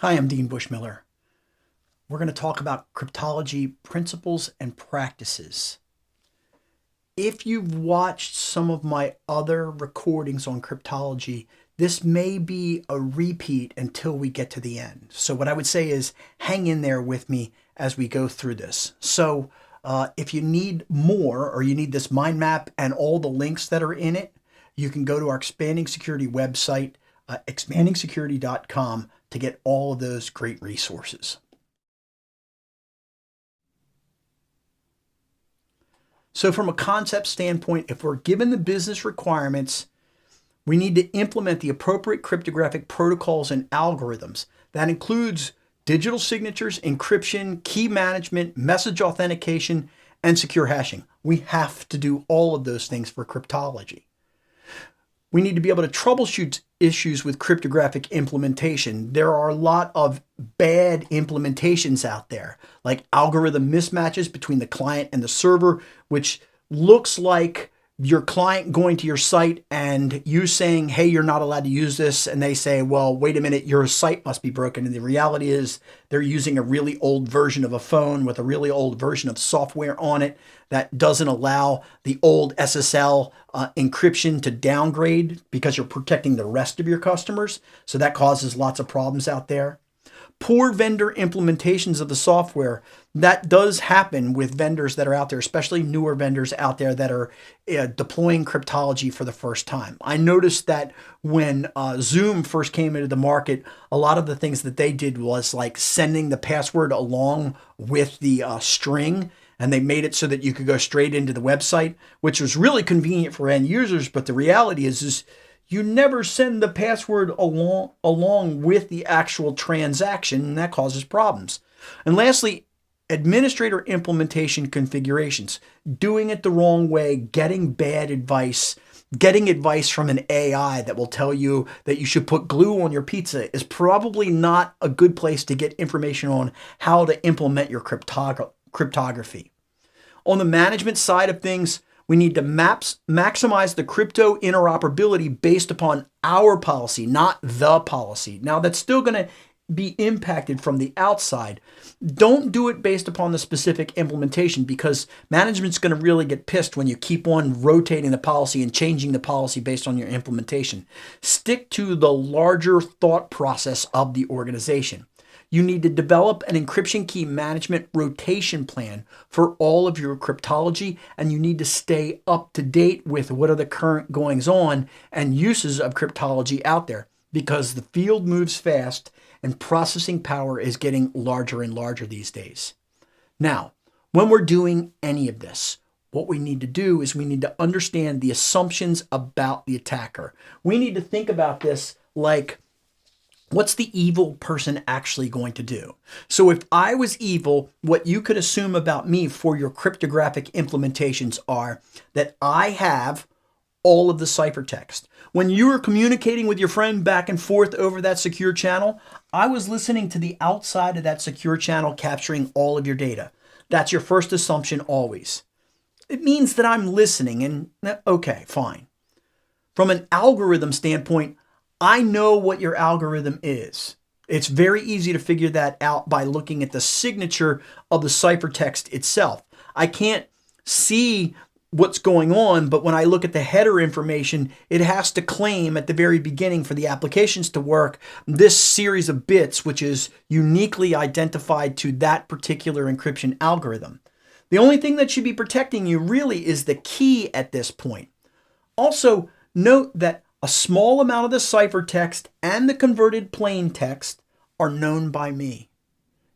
Hi, I'm Dean Bushmiller. We're going to talk about cryptology principles and practices. If you've watched some of my other recordings on cryptology, this may be a repeat until we get to the end. So what I would say is hang in there with me as we go through this. So if you need more, or you need this mind map and all the links that are in it, you can go to our Expanding Security website, expandingsecurity.com, to get all of those great resources. So from a concept standpoint, if we're given the business requirements, we need to implement the appropriate cryptographic protocols and algorithms. That includes digital signatures, encryption, key management, message authentication, and secure hashing. We have to do all of those things for cryptology. We need to be able to troubleshoot issues with cryptographic implementation. There are a lot of bad implementations out there, like algorithm mismatches between the client and the server, which looks like your client going to your site and you saying, hey, you're not allowed to use this. And they say, well, wait a minute, your site must be broken. And the reality is they're using a really old version of a phone with a really old version of software on it that doesn't allow the old SSL encryption to downgrade because you're protecting the rest of your customers. So that causes lots of problems out there. Poor vendor implementations of the software. That does happen with vendors that are out there, especially newer vendors out there that are deploying cryptology for the first time. I noticed that when Zoom first came into the market, a lot of the things that they did was like sending the password along with the string, and they made it so that you could go straight into the website, which was really convenient for end users. But the reality is you never send the password along with the actual transaction, and that causes problems. And lastly, administrator implementation configurations. Doing it the wrong way, getting bad advice, getting advice from an AI that will tell you that you should put glue on your pizza is probably not a good place to get information on how to implement your cryptography. On the management side of things, we need to maximize the crypto interoperability based upon our policy, not the policy. Now, that's still going to be impacted from the outside. Don't do it based upon the specific implementation, because management's going to really get pissed when you keep on rotating the policy and changing the policy based on your implementation. Stick to the larger thought process of the organization. You need to develop an encryption key management rotation plan for all of your cryptology, and you need to stay up to date with what are the current goings on and uses of cryptology out there, because the field moves fast and processing power is getting larger and larger these days. Now, when we're doing any of this, what we need to do is we need to understand the assumptions about the attacker. We need to think about this like, what's the evil person actually going to do? So if I was evil, what you could assume about me for your cryptographic implementations are that I have all of the ciphertext. When you were communicating with your friend back and forth over that secure channel, I was listening to the outside of that secure channel, capturing all of your data. That's your first assumption always. It means that I'm listening, and okay, fine. From an algorithm standpoint, I know what your algorithm is. It's very easy to figure that out by looking at the signature of the ciphertext itself. I can't see what's going on, but when I look at the header information, it has to claim at the very beginning for the applications to work this series of bits, which is uniquely identified to that particular encryption algorithm. The only thing that should be protecting you really is the key at this point. Also, note that a small amount of the ciphertext and the converted plain text are known by me.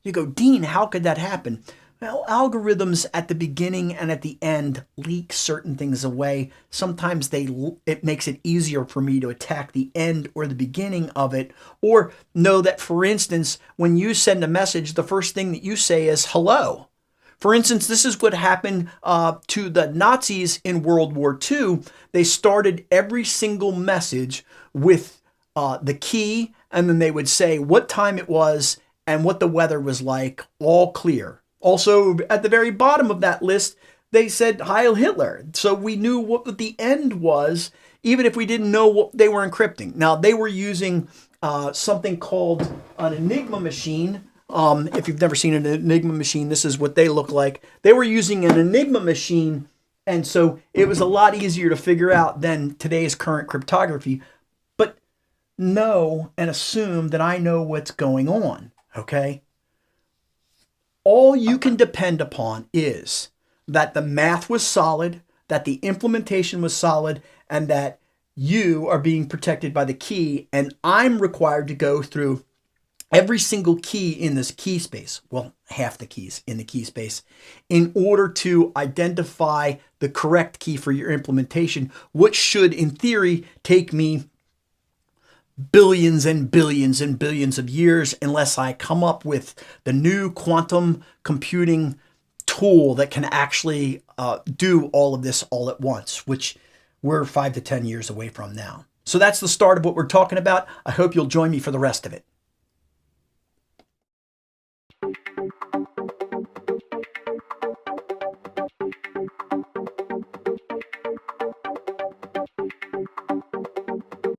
You go, Dean, how could that happen? Well, algorithms at the beginning and at the end leak certain things away. Sometimes it makes it easier for me to attack the end or the beginning of it, or know that, for instance, when you send a message, the first thing that you say is hello. For instance, this is what happened to the Nazis in World War II. They started every single message with the key, and then they would say what time it was and what the weather was like, all clear. Also, at the very bottom of that list, they said Heil Hitler. So we knew what the end was, even if we didn't know what they were encrypting. Now, they were using something called an Enigma machine. If you've never seen an Enigma machine, this is what they look like. They were using an Enigma machine, and so it was a lot easier to figure out than today's current cryptography. But know and assume that I know what's going on, okay? All you can depend upon is that the math was solid, that the implementation was solid, and that you are being protected by the key, and I'm required to go through every single key in this key space, well, half the keys in the key space, in order to identify the correct key for your implementation, which should, in theory, take me billions and billions and billions of years unless I come up with the new quantum computing tool that can actually do all of this all at once, which we're 5 to 10 years away from now. So that's the start of what we're talking about. I hope you'll join me for the rest of it.